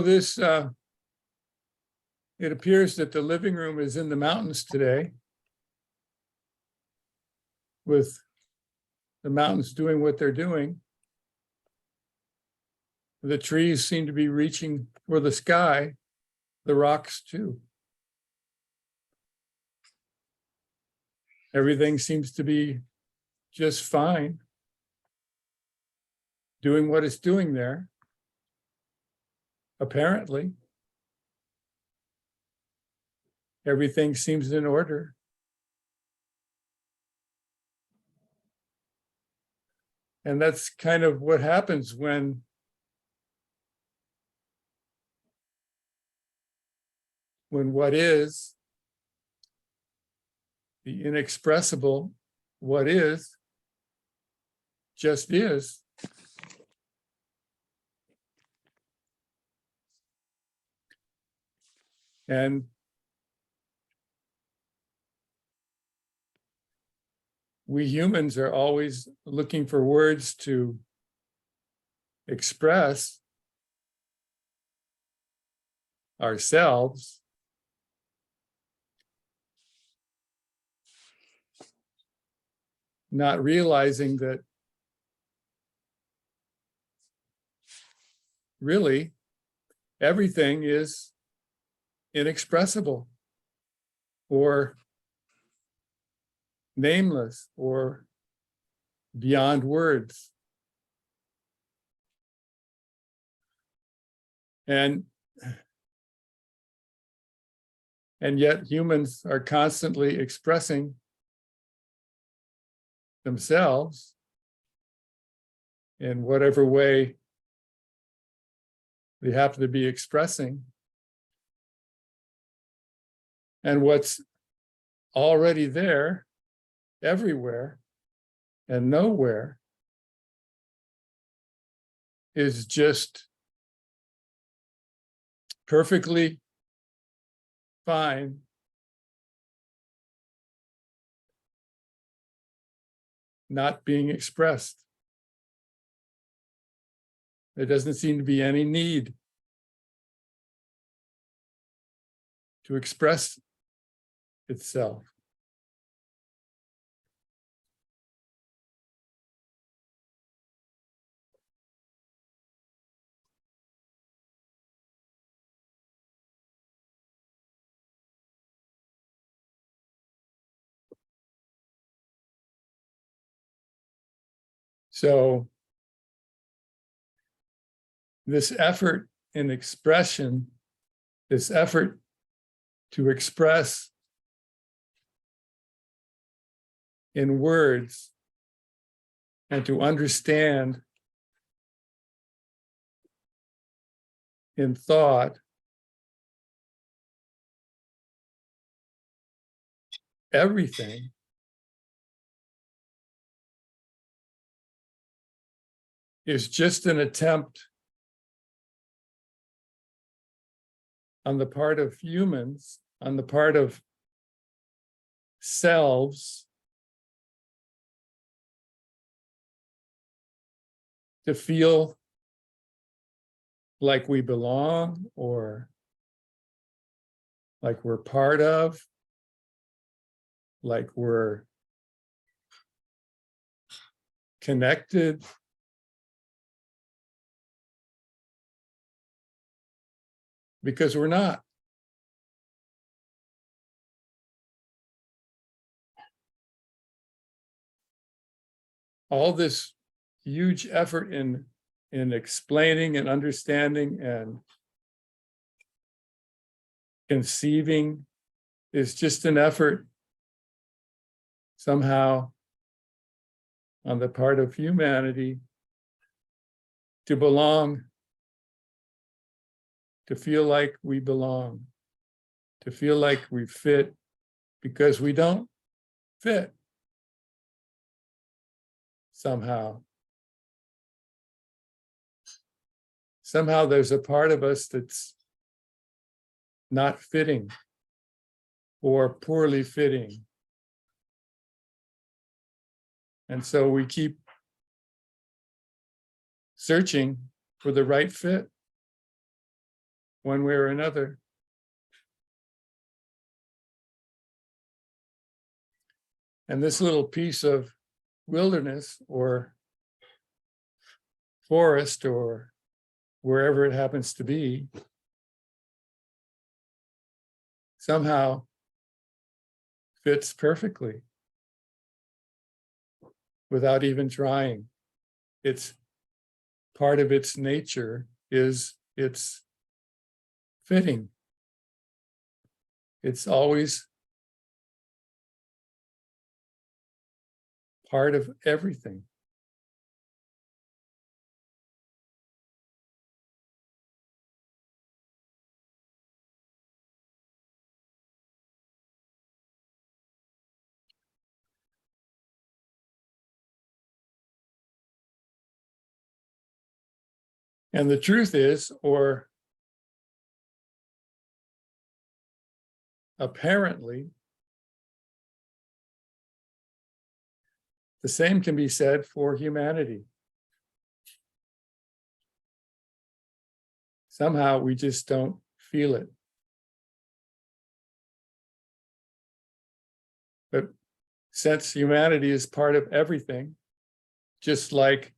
This, it appears that the living room is in the mountains today, with the mountains doing what they're doing. The trees seem to be reaching for the sky, the rocks too. Everything seems to be just fine, doing what it's doing there, apparently. Everything seems in order. And that's kind of what happens when what is, the inexpressible, what is, just is. And we humans are always looking for words to express ourselves, not realizing that really everything is inexpressible or nameless or beyond words. And yet humans are constantly expressing themselves in whatever way they happen to be expressing. And what's already there, everywhere and nowhere, is just perfectly fine, not being expressed. There doesn't seem to be any need to express itself. So this effort in expression, this effort to express in words and to understand in thought everything, is just an attempt on the part of humans, on the part of selves, to feel like we belong or like we're part of, like we're connected. Because we're not. All this huge effort in explaining and understanding and conceiving is just an effort somehow on the part of humanity to belong, to feel like we belong, to feel like we fit, because we don't fit somehow. Somehow there's a part of us that's not fitting or poorly fitting. And so we keep searching for the right fit. one way or another. And this little piece of wilderness or forest or wherever it happens to be somehow fits perfectly without even trying. It's part of its nature is its fitting. It's always part of everything. And the truth is, or apparently, the same can be said for humanity. Somehow we just don't feel it. But since humanity is part of everything, just like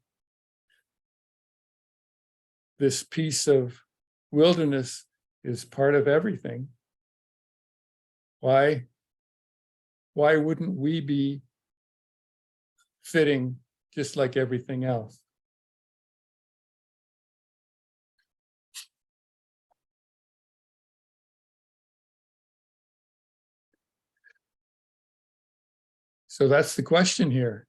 this piece of wilderness is part of everything, why wouldn't we be fitting just like everything else? So that's the question here.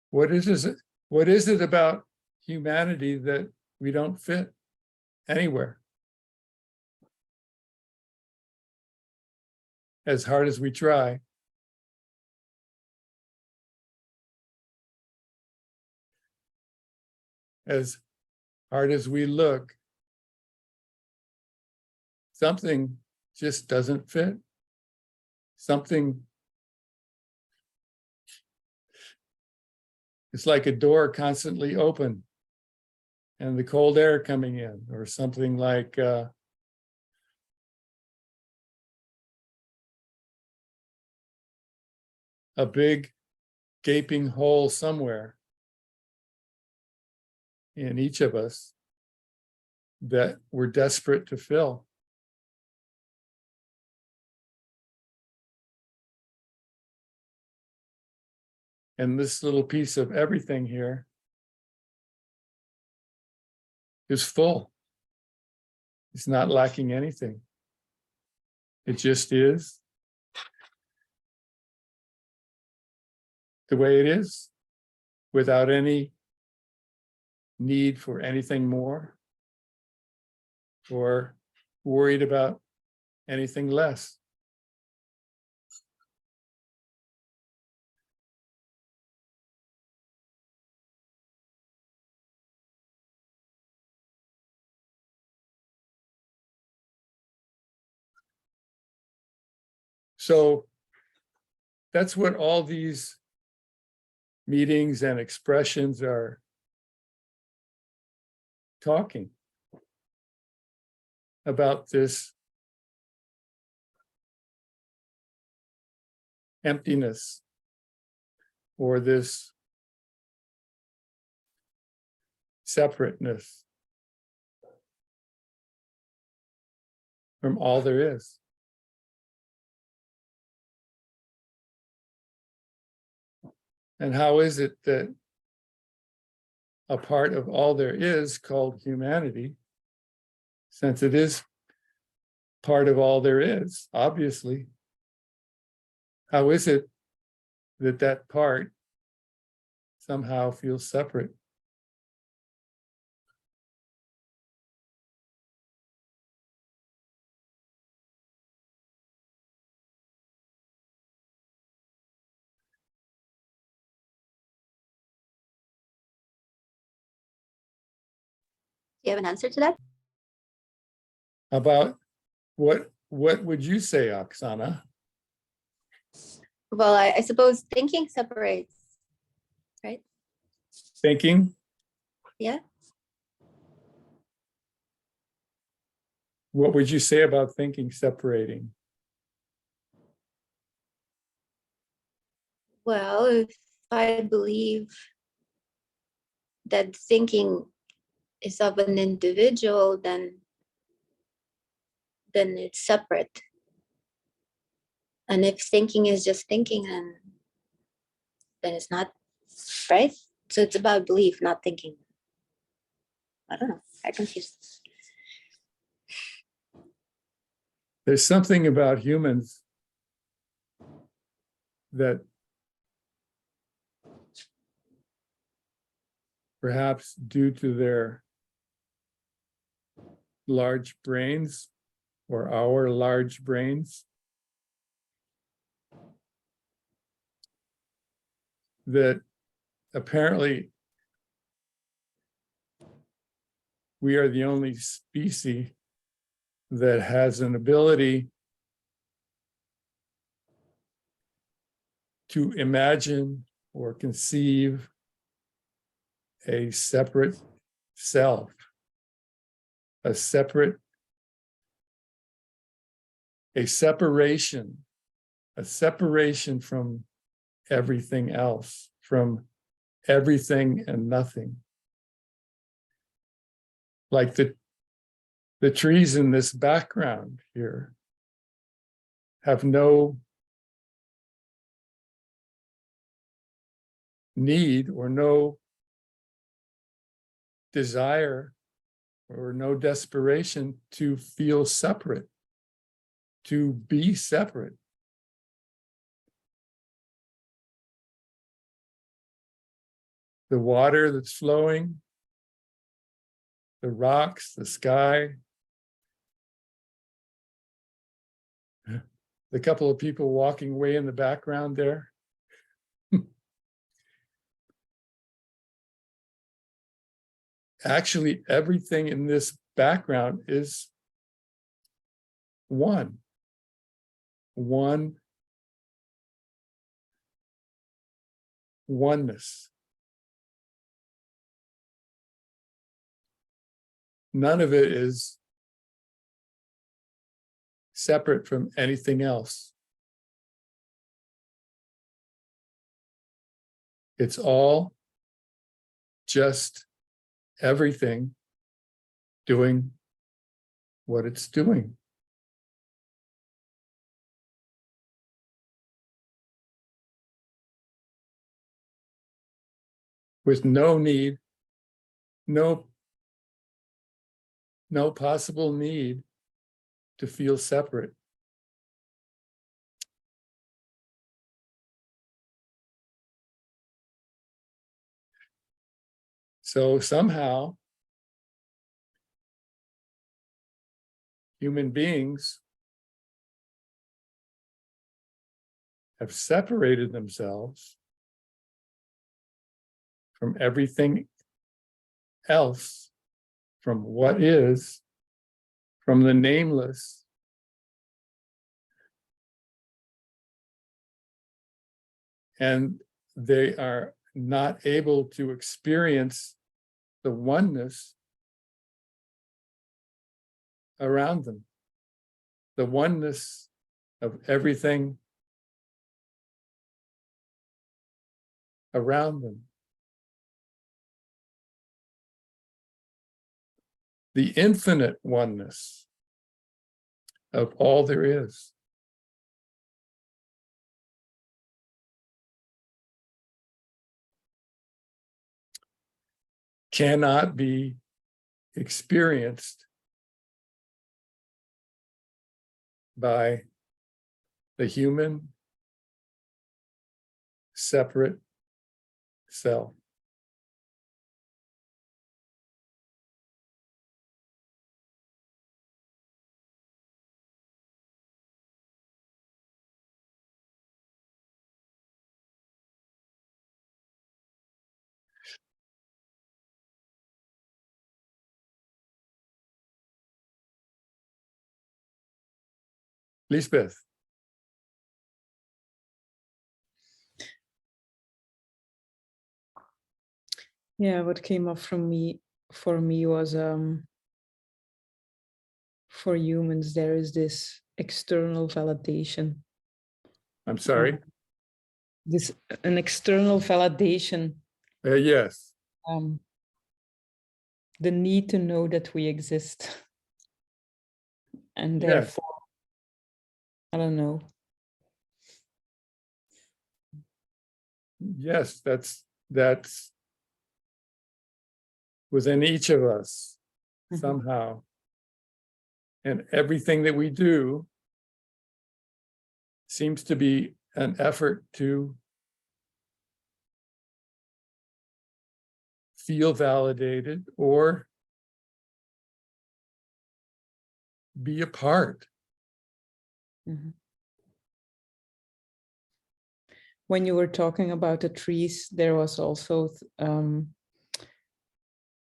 What is it about humanity that we don't fit anywhere? As hard as we try. As hard as we look, something just doesn't fit. Something, it's like a door constantly open and the cold air coming in, or something like a big gaping hole somewhere in each of us that we're desperate to fill. And this little piece of everything here is full. It's not lacking anything. It just is the way it is, without any need for anything more or worried about anything less. So that's what all these meetings and expressions are talking about, this emptiness or this separateness from all there is. And how is it that a part of all there is, called humanity, since it is part of all there is, obviously, how is it that that part somehow feels separate? Do you have an answer to that? About what would you say, Oksana? Well, I suppose thinking separates, right? Thinking? Yeah. What would you say about thinking separating? Well, if I believe that thinking is of an individual, then it's separate. And if thinking is just thinking, then it's not, right? So it's about belief, not thinking. I don't know. I'm confused. There's something about humans that perhaps due to their large brains or our large brains, that apparently we are the only species that has an ability to imagine or conceive a separate self, a separation from everything else, from everything and nothing. Like the trees in this background here have no need or no desire or no desperation to feel separate, to be separate. The water that's flowing, the rocks, the sky, the couple of people walking away in the background there. Actually, everything in this background is oneness. None of it is separate from anything else. It's all just everything doing what it's doing. With no need, no possible need to feel separate. So somehow, human beings have separated themselves from everything else, from what is, from the nameless, and they are not able to experience the oneness around them, the oneness of everything around them. The infinite oneness of all there is. Cannot be experienced by the human separate self. Lisbeth. Yeah, what came up for me was for humans, there is this external validation. I'm sorry. An external validation. Yes. The need to know that we exist. And Yes. therefore, I don't know. Yes, that's within each of us somehow. And everything that we do seems to be an effort to feel validated or be a part. When you were talking about the trees, there was also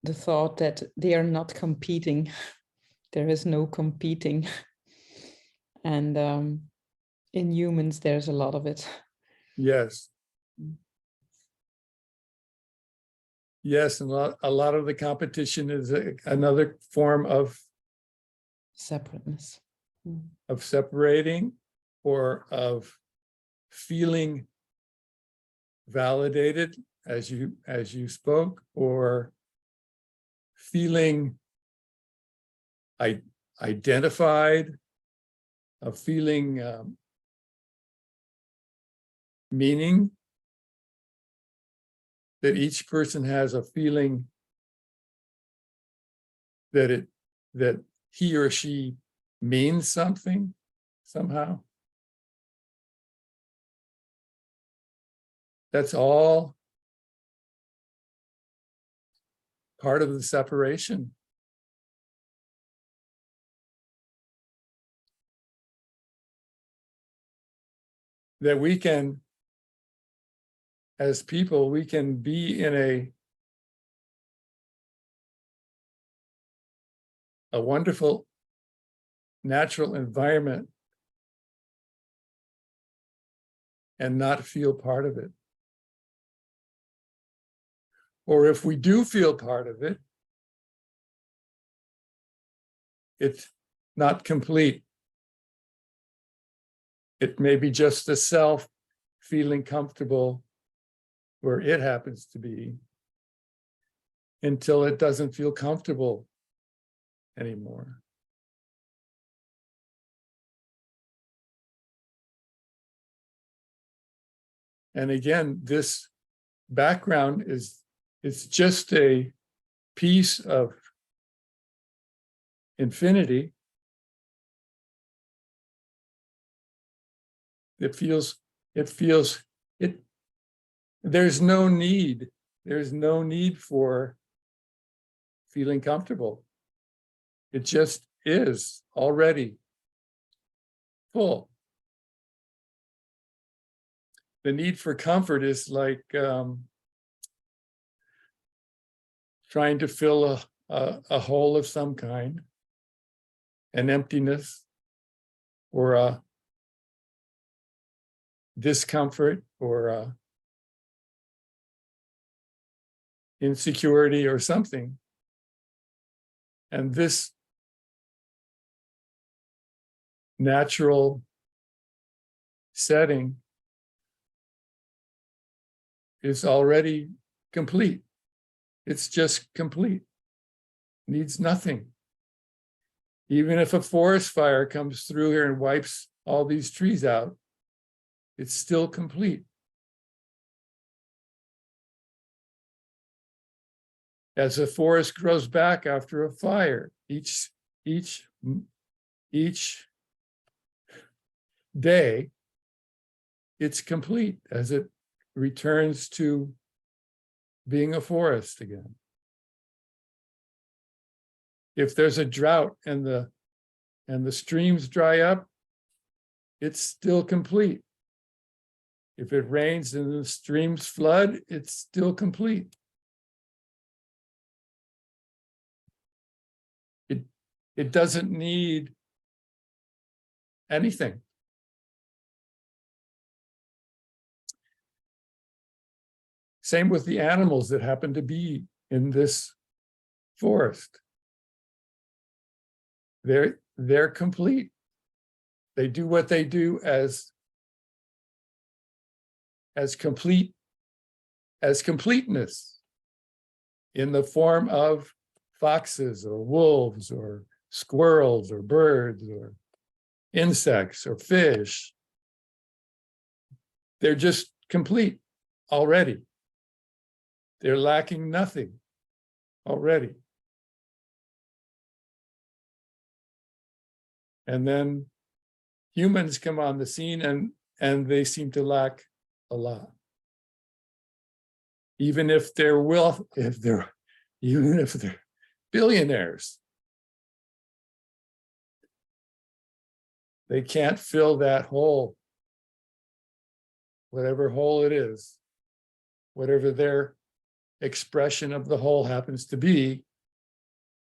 the thought that they are not competing. There is no competing. And in humans, there's a lot of it. Yes. Yes, and a lot of the competition is another form of Separateness. of separating or of feeling validated as you spoke, or feeling identified, of feeling meaning, that each person has a feeling that he or she means something somehow. That's all part of the separation. That we can, as people, we can be in a wonderful natural environment and not feel part of it. Or if we do feel part of it, it's not complete. It may be just the self feeling comfortable where it happens to be until it doesn't feel comfortable anymore. And again, this background it's just a piece of infinity. There's no need for feeling comfortable. It just is already full. The need for comfort is like trying to fill a hole of some kind, an emptiness, or a discomfort, or a insecurity, or something. And this natural setting is already complete. It's just complete. Needs nothing. Even if a forest fire comes through here and wipes all these trees out, it's still complete. As the forest grows back after a fire, each day, it's complete as it returns to being a forest again. If there's a drought and the streams dry up, it's still complete. If it rains and the streams flood, it's still complete. It doesn't need anything. Same with the animals that happen to be in this forest. they're complete. They do what they do as complete as completeness in the form of foxes or wolves or squirrels or birds or insects or fish. They're just complete already. They're lacking nothing already. And then humans come on the scene and they seem to lack a lot. Even if they're billionaires, they can't fill that hole, whatever hole it is, whatever their expression of the whole happens to be.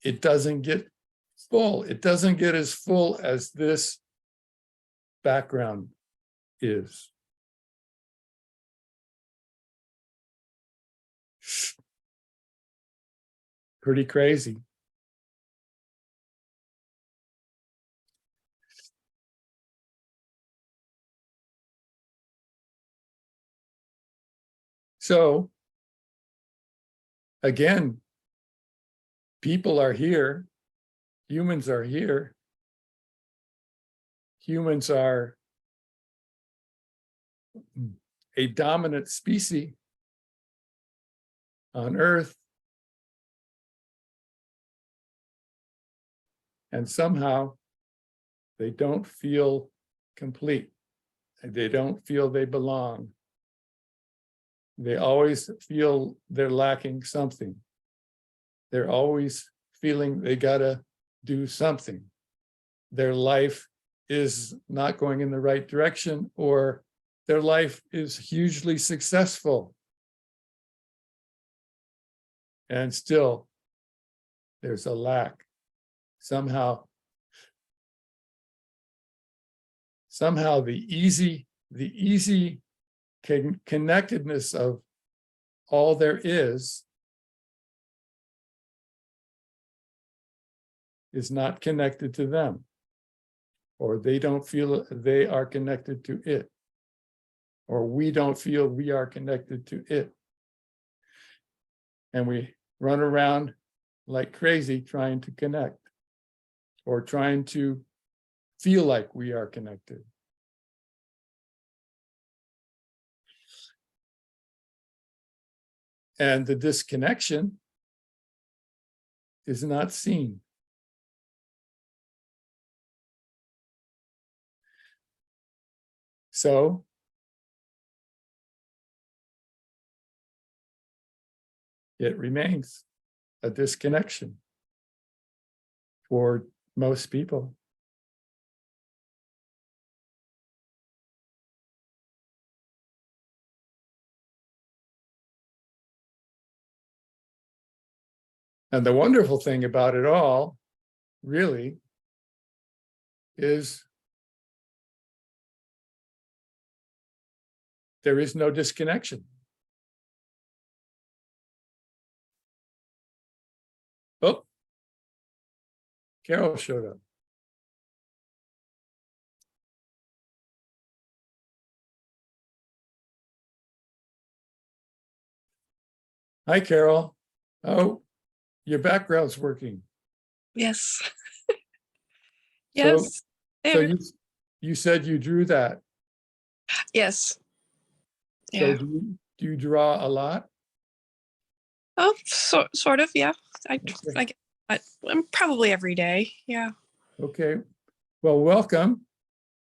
It doesn't get full. It doesn't get as full as this background is. Pretty crazy. So, again, people are here. Humans are here. Humans are a dominant species on Earth. And somehow they don't feel complete. They don't feel they belong. They always feel they're lacking something. They're always feeling they gotta do something. Their life is not going in the right direction, or their life is hugely successful. And still, there's a lack. Somehow the easy connectedness of all there is not connected to them, or they don't feel they are connected to it, or we don't feel we are connected to it. And we run around like crazy trying to connect, or trying to feel like we are connected. And the disconnection is not seen. So it remains a disconnection for most people. And the wonderful thing about it all, really, is there is no disconnection. Oh, Carol showed up. Hi, Carol. Oh, your background's working. Yes. So, Yes. so There. you said you drew that. Yes. So Yeah. do you draw a lot? Oh, sort of. Yeah. I Okay. get but probably every day. Yeah. Okay. Well, welcome.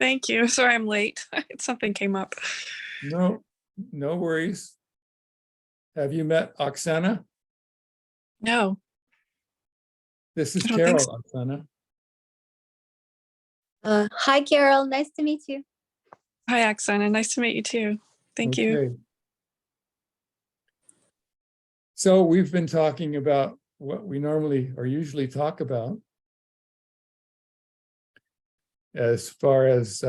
Thank you. Sorry I'm late. Something came up. No worries. Have you met Oksana? No, This is I don't think Carol, Oksana. Hi, Carol. Nice to meet you. Hi, Oksana. Nice to meet you too. Thank you. Okay. So we've been talking about what we normally or usually talk about as far as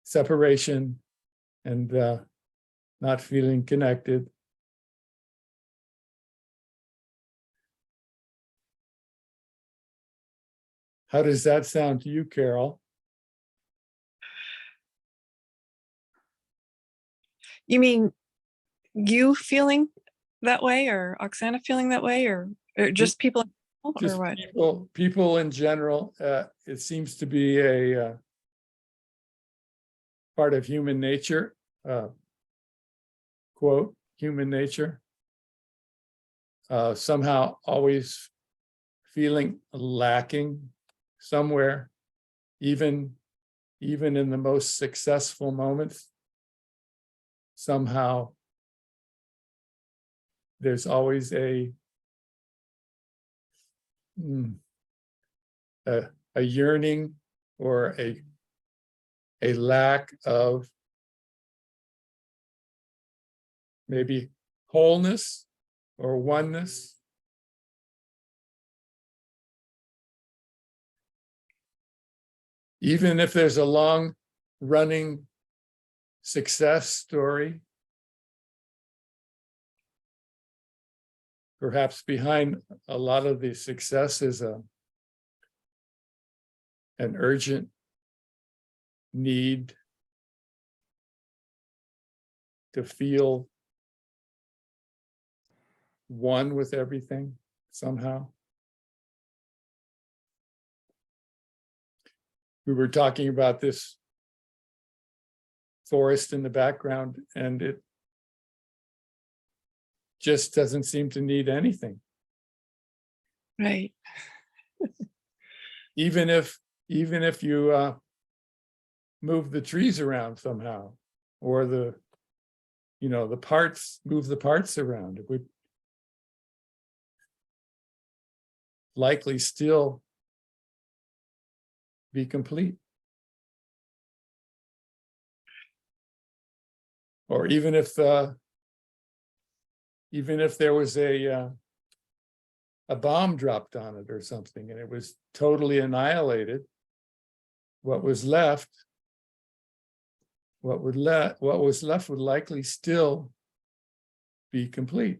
separation and not feeling connected. How does that sound to you, Carol? You mean you feeling that way, or Oksana feeling that way, or just people, or Just what? people in general. It seems to be a part of human nature. Quote, human nature. Somehow always feeling lacking somewhere, even in the most successful moments. Somehow there's always a yearning or a lack of maybe wholeness or oneness. Even if there's a long running success story, perhaps behind a lot of the success is an urgent need to feel one with everything somehow. We were talking about this forest in the background, and it just doesn't seem to need anything. Right. Even if you move the trees around somehow, or the parts, move the parts around, it would likely still be complete. Or even if there was a bomb dropped on it or something and it was totally annihilated, what was left would likely still be complete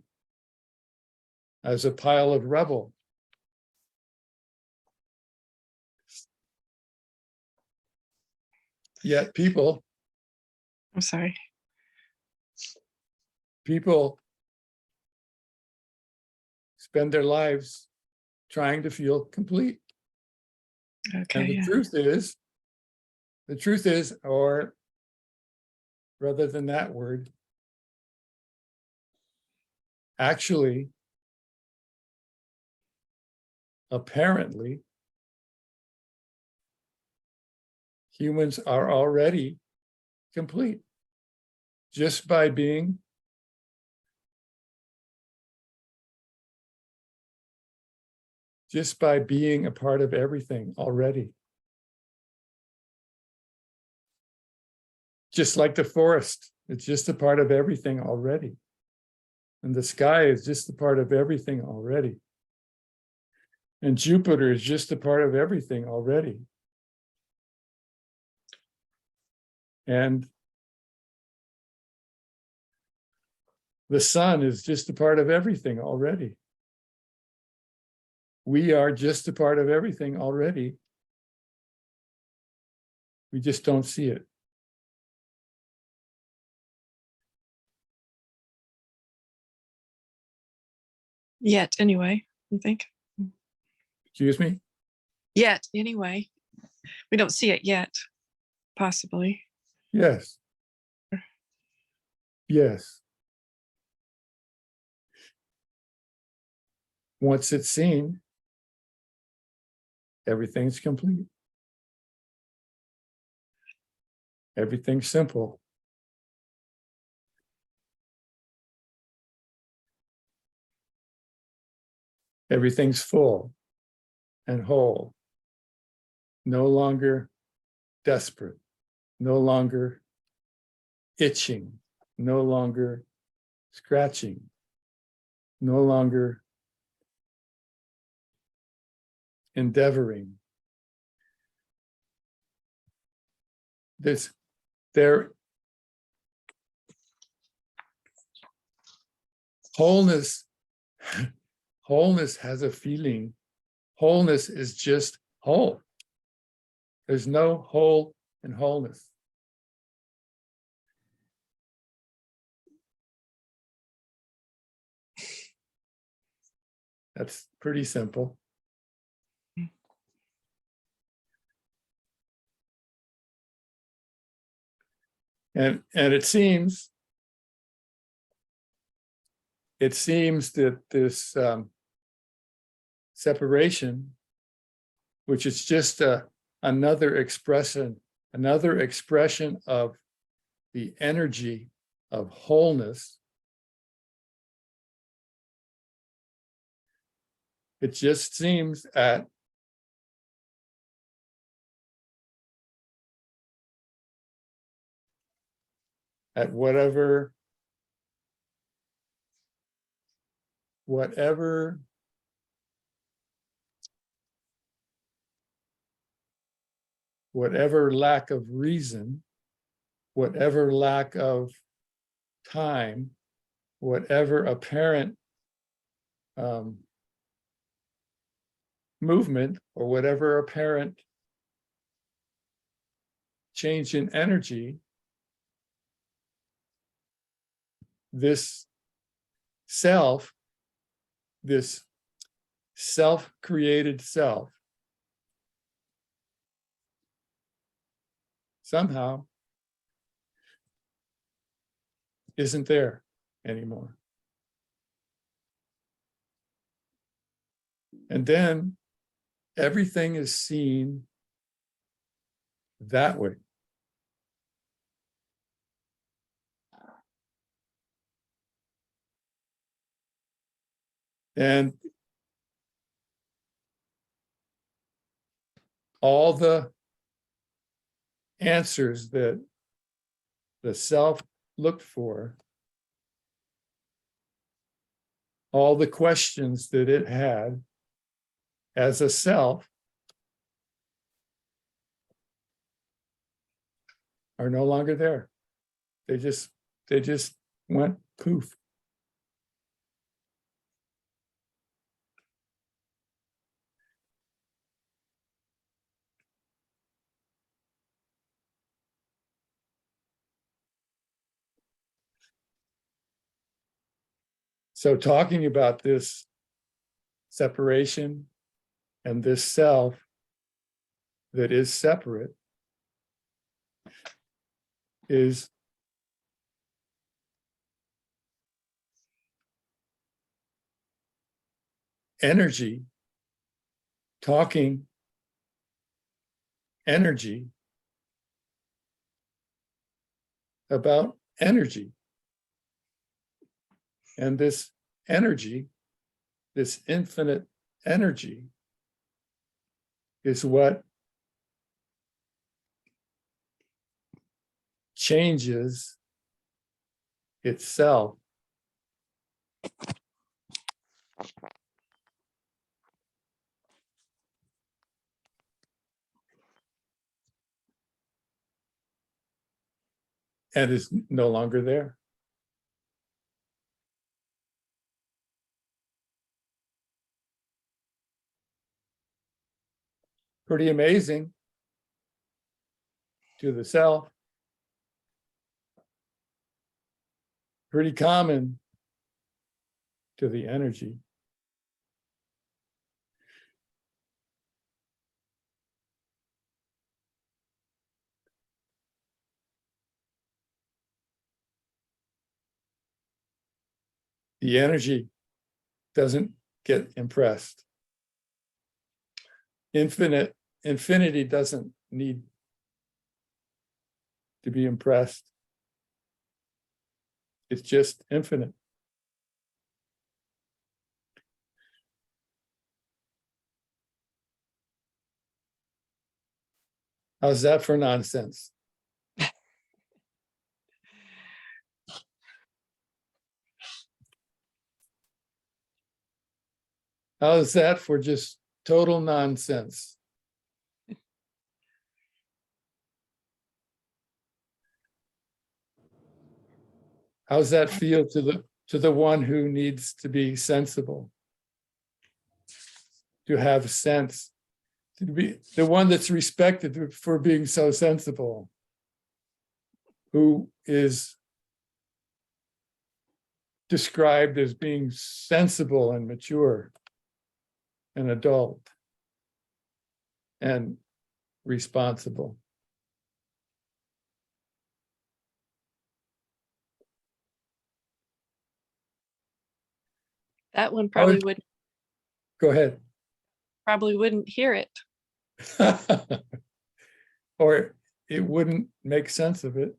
as a pile of rubble. Yet people I'm sorry. spend their lives trying to feel complete. Okay. And the Yeah. truth is, or rather than that word, actually, apparently, humans are already complete just by being a part of everything already. Just like the forest, it's just a part of everything already. And the sky is just a part of everything already. And Jupiter is just a part of everything already. And the sun is just a part of everything already. We are just a part of everything already. We just don't see it. Yet, anyway, you think? Excuse me? Yet, anyway. We don't see it yet, possibly. Yes. Yes. Once it's seen, everything's complete. Everything's simple. Everything's full and whole. No longer desperate. No longer itching. No longer scratching. No longer endeavoring. Wholeness has a feeling. Wholeness is just whole. There's no whole and wholeness. That's pretty simple. And it seems that this separation, which is just another expression of the energy of wholeness. It just seems at whatever lack of reason, whatever lack of time, whatever apparent movement, or whatever apparent change in energy, this self, this self-created self, somehow isn't there anymore. And then everything is seen that way. And all the answers that the self looked for, all the questions that it had as a self, are no longer there. They just went poof. So talking about this separation and this self that is separate is energy, talking energy about energy. And this energy, this infinite energy, is what changes itself and is no longer there. Pretty amazing to the self. Pretty common to the energy. The energy doesn't get impressed. Infinity doesn't need to be impressed. It's just infinite. How's that for nonsense? How's that for just total nonsense? How's that feel to the one who needs to be sensible, to have sense, to be the one that's respected for being so sensible, who is described as being sensible and mature and adult and responsible. That one I would- Go ahead. probably wouldn't hear it. Or it wouldn't make sense of it.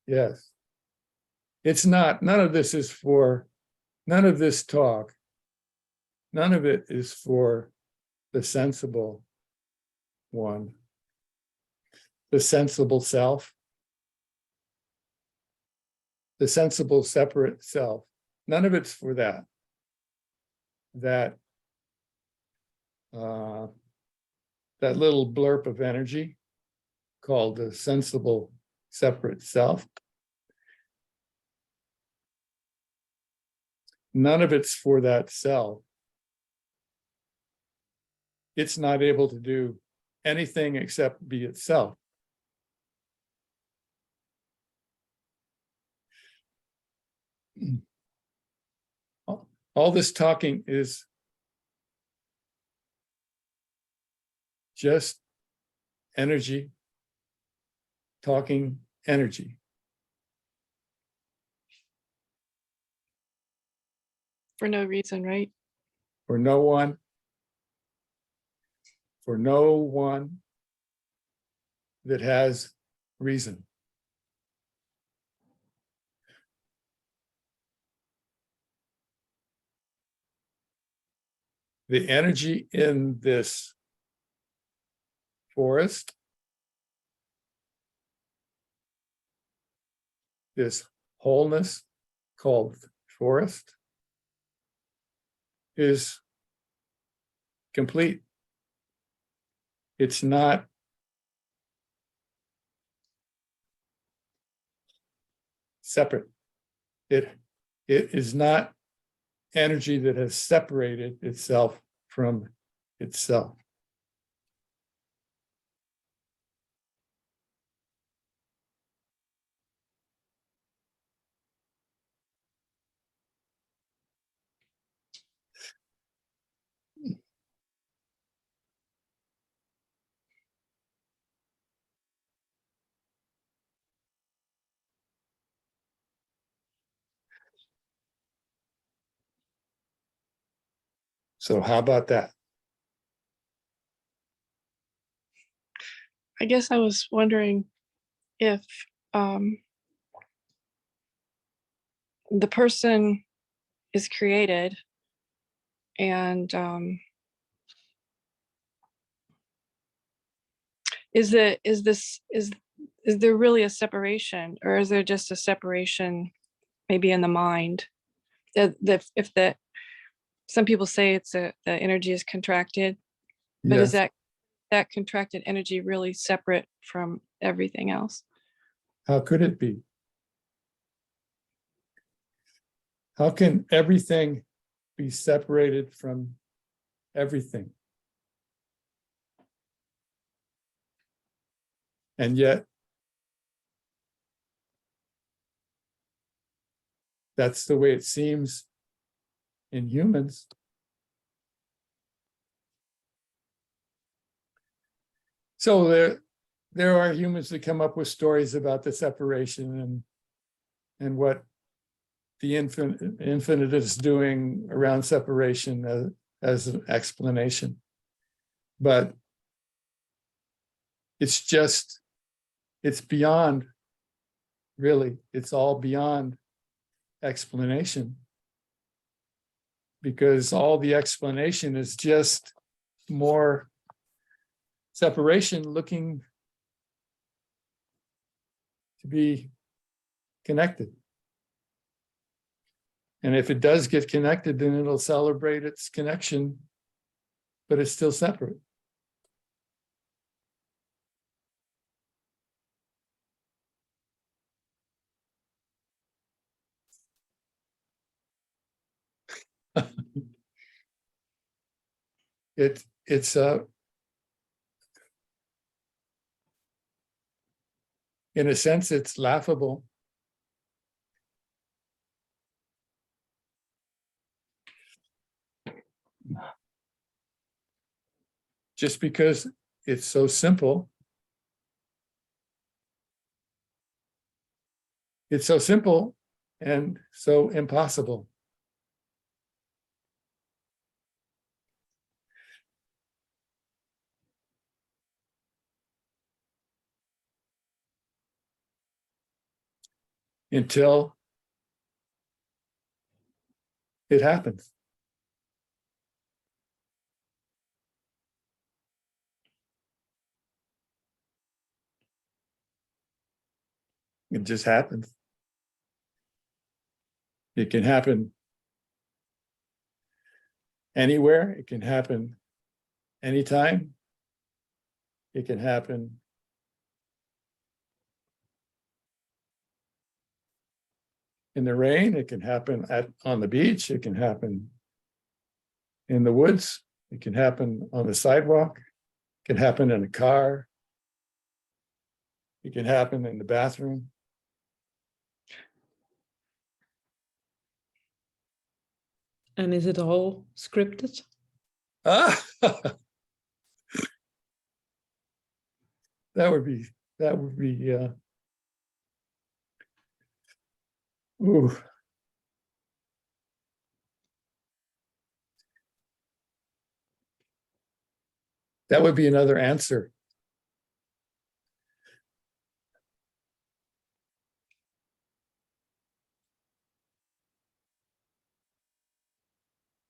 Yes. It's not, none of this talk, none of it is for the sensible one, the sensible self, the sensible separate self. None of it's for that. That little blurb of energy called the sensible separate self. None of it's for that self. It's not able to do anything except be itself. All this talking is just energy, talking energy. For no reason, right? For no one that has reason. The energy in this forest, this wholeness called forest, is complete. It's not separate. It is not energy that has separated itself from itself. So how about that? I guess I was wondering if the person is created and is there really a separation, or is there just a separation maybe in the mind? If some people say it's the energy is contracted, but is Yes. that contracted energy really separate from everything else? How could it be? How can everything be separated from everything? And yet, that's the way it seems in humans. So there are humans that come up with stories about the separation and what the infinite is doing around separation as an explanation. But it's beyond, really, it's all beyond explanation. Because all the explanation is just more separation looking to be connected. And if it does get connected, then it'll celebrate its connection, but it's still separate. It's in a sense, it's laughable. Just because it's so simple. It's so simple and so impossible. Until it happens. It just happens. It can happen anywhere. It can happen anytime. It can happen in the rain. It can happen on the beach. It can happen in the woods. It can happen on the sidewalk. It can happen in a car. It can happen in the bathroom. And is it all scripted? Ah, that would be ooh. That would be another answer.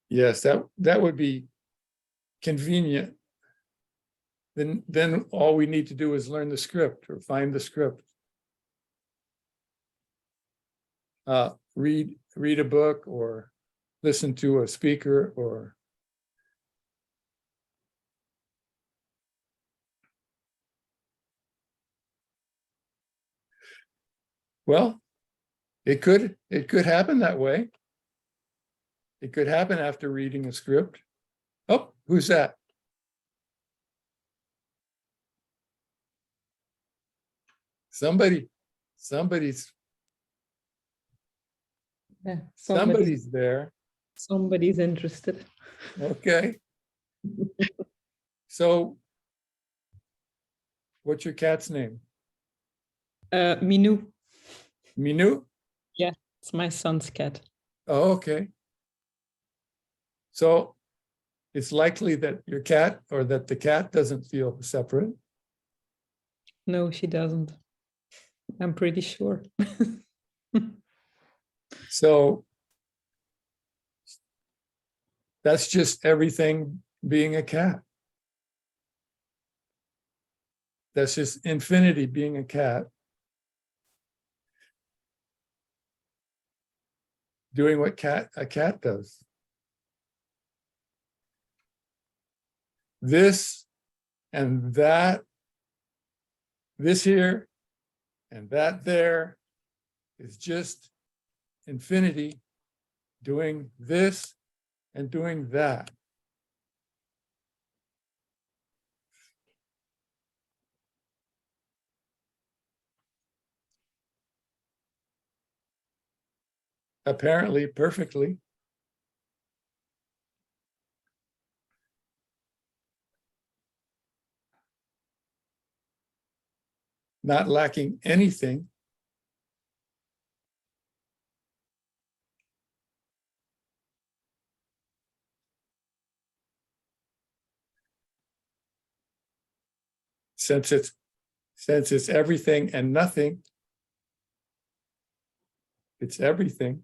Yes, that would be convenient. Then all we need to do is learn the script or find the script. Read a book or listen to a speaker or well, it could happen that way. It could happen after reading a script. Oh, who's that? Somebody's Yeah, somebody's there. somebody's interested. Okay. So what's your cat's name? Minou. Minou? Yeah, it's my son's cat. Oh, okay. So it's likely that your cat or that the cat doesn't feel separate. No, she doesn't. I'm pretty sure. So that's just everything being a cat. That's just infinity being a cat. Doing what a cat does. This and that, this here and that there is just infinity doing this and doing that. Apparently perfectly. Not lacking anything. Since it's everything and nothing, it's everything.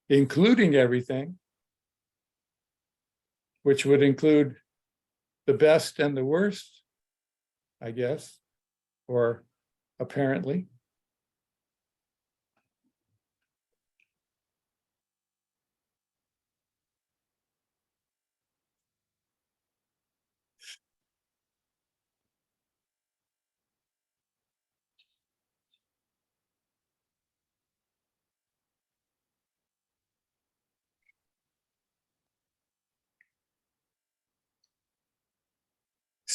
Including everything, which would include the best and the worst, I guess, or apparently.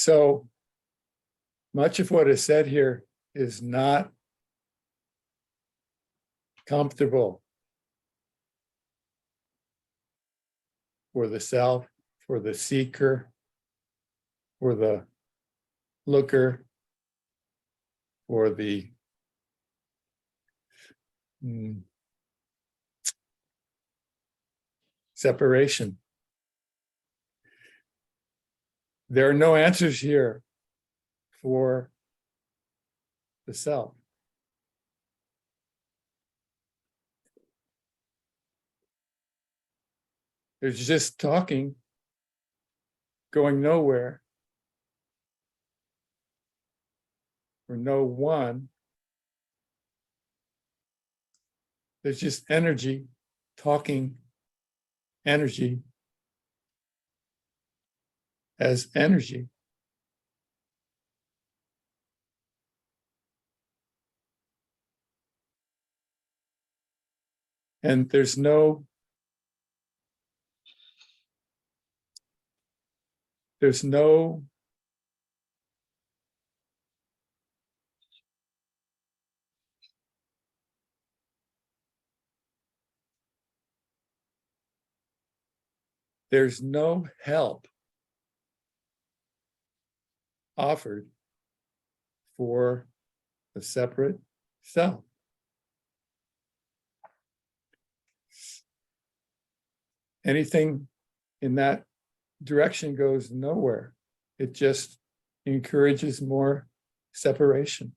So much of what is said here is not comfortable for the self, for the seeker, for the looker, for the separation. There are no answers here for the self. There's just talking, going nowhere, or no one. There's just energy, talking, energy as energy. And there's no there's no help offered for the separate self. Anything in that direction goes nowhere. It just encourages more separation.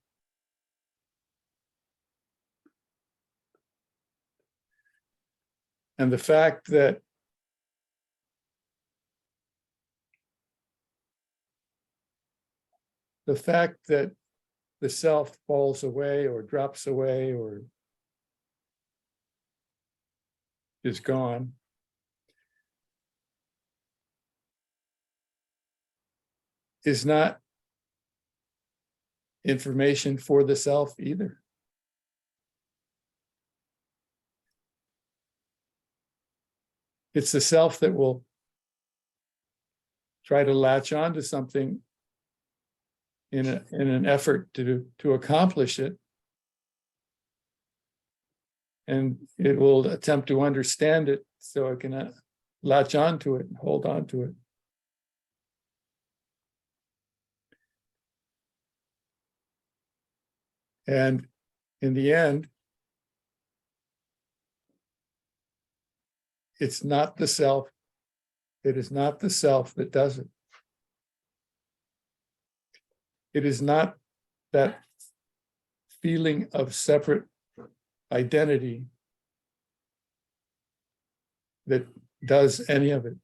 And the fact that the self falls away or drops away or is gone is not information for the self either. It's the self that will try to latch on to something in an effort to accomplish it. And it will attempt to understand it so it can latch on to it and hold on to it. And in the end, it's not the self. It is not the self that does it. It is not that feeling of separate identity that does any of it.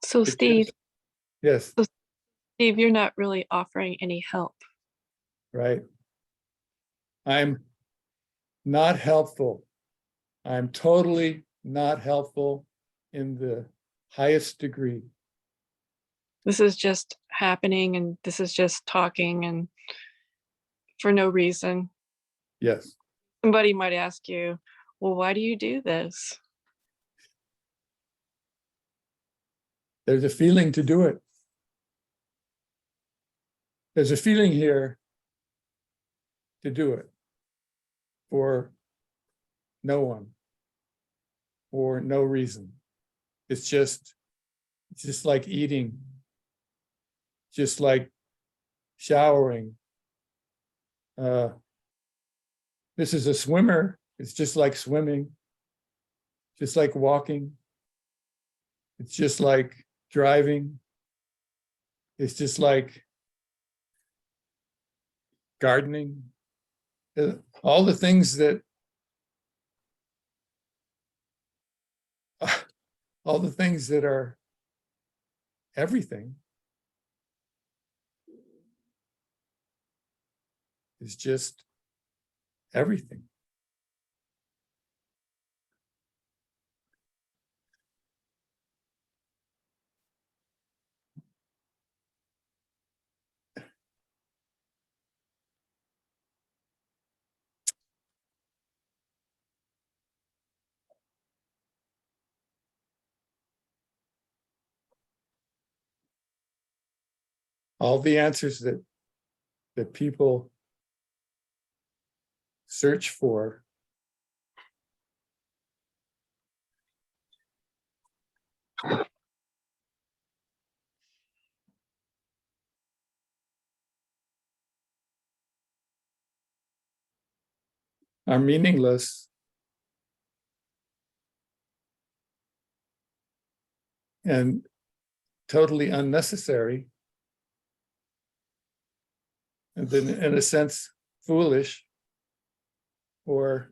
So It Steve, just- yes, Steve, you're not really offering any help. right. I'm not helpful. I'm totally not helpful in the highest degree. This is just happening and this is just talking and for no reason. Yes. Somebody might ask you, well, why do you do this? There's a feeling to do it. There's a feeling here to do it for no one, for no reason. It's just like eating, just like showering. This is a swimmer. It's just like swimming, just like walking. It's just like driving. It's just like gardening. All the things that are everything is just everything. All the answers that people search for are meaningless and totally unnecessary, and then in a sense foolish or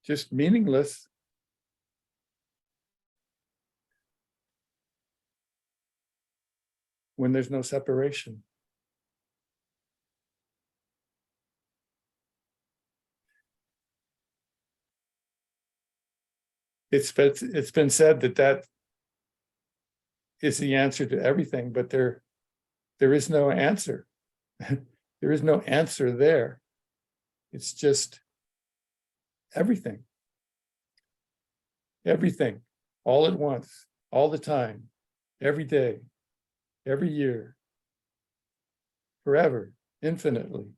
just meaningless when there's no separation. It's been said that is the answer to everything, but there is no answer. There is no answer there. It's just everything. Everything, all at once, all the time, every day, every year, forever, infinitely.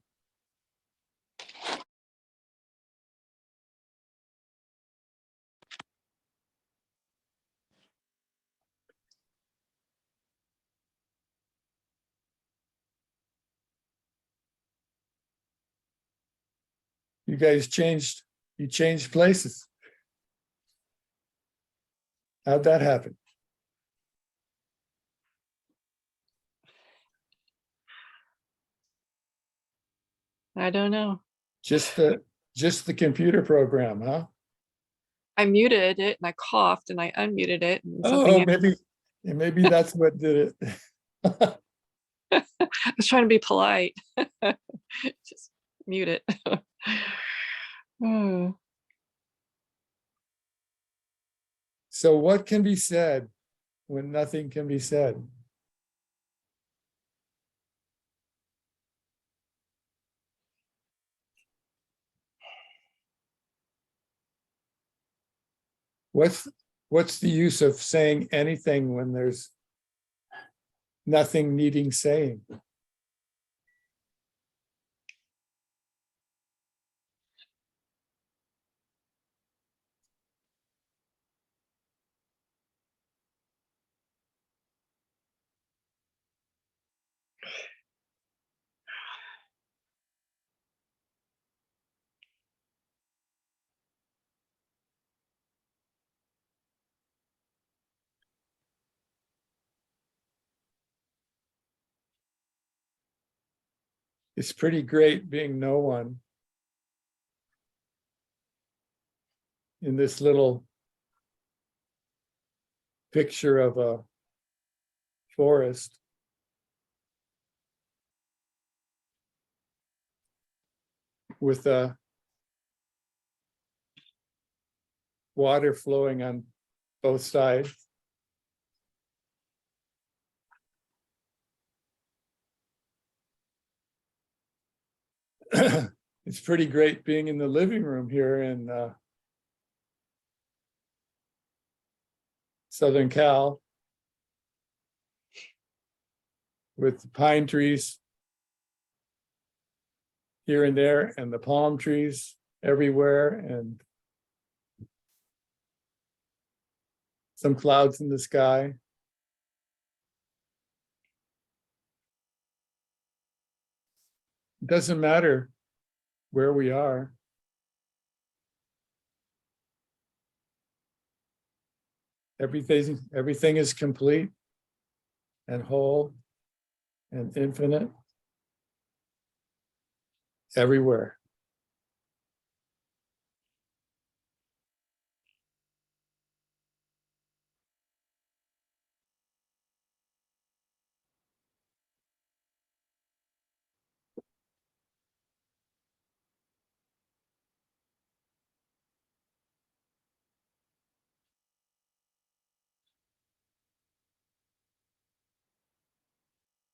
You guys changed places. How'd that happen? I don't know. Just the computer program, huh? I muted it and I coughed and I unmuted it and Oh, something. maybe that's what did it. I was trying to be polite. Just mute it. Hmm. So what can be said when nothing can be said? What's the use of saying anything when there's nothing needing saying? It's pretty great being no one in this little picture of a forest. With water flowing on both sides. It's pretty great being in the living room here in Southern Cal with the pine trees here and there and the palm trees everywhere and some clouds in the sky. It doesn't matter where we are. Everything is complete and whole and infinite everywhere.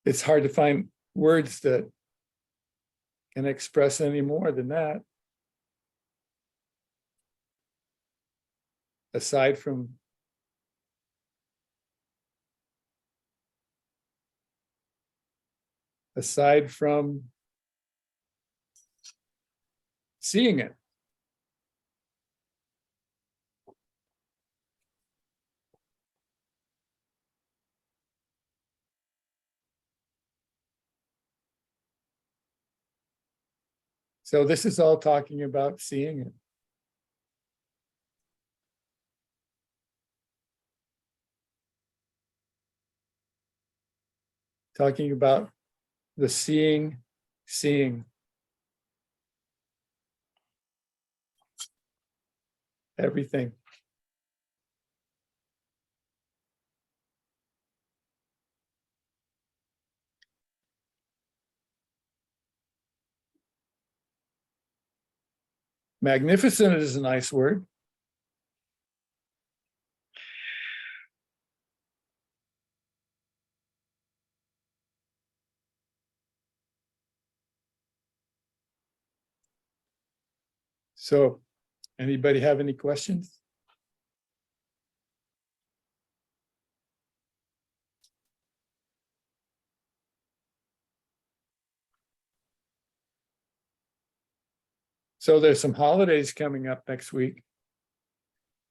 It's hard to find words that can express any more than that. Aside from aside from seeing it? So this is all talking about seeing it. Talking about the seeing. Everything. Magnificent is a nice word. So, anybody have any questions? So there's some holidays coming up next week.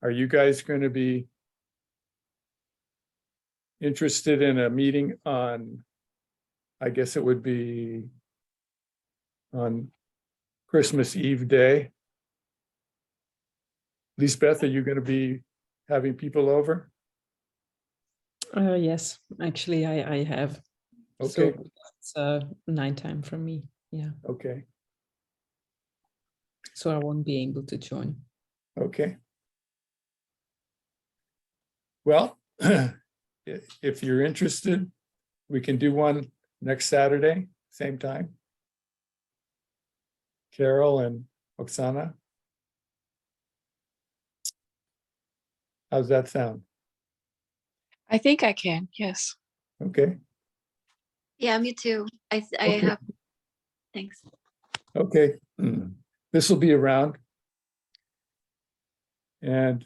Are you guys going to be interested in a meeting on, I guess it would be on Christmas Eve day? Lisbeth, are you going to be having people over? Yes, actually, I have. Okay, So it's nighttime for me. Yeah. okay, So I won't be able to join. okay. Well, if you're interested, we can do one next Saturday, same time. Carol and Oksana. How's that sound? I think I can, yes. Okay, Yeah, me too. I Okay. have, thanks. okay. This will be around. And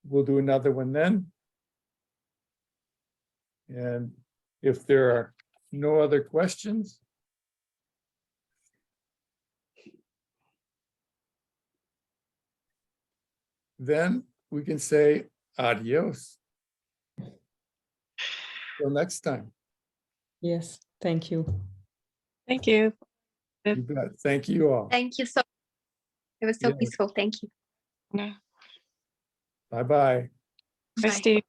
we'll do another one then. And if there are no other questions, then we can say adios. Till next time. Yes, thank you. Thank you. You bet. Thank you all. Thank you so, it was so Yeah. peaceful. Thank you. Bye, Bye-bye. Bye. Steve.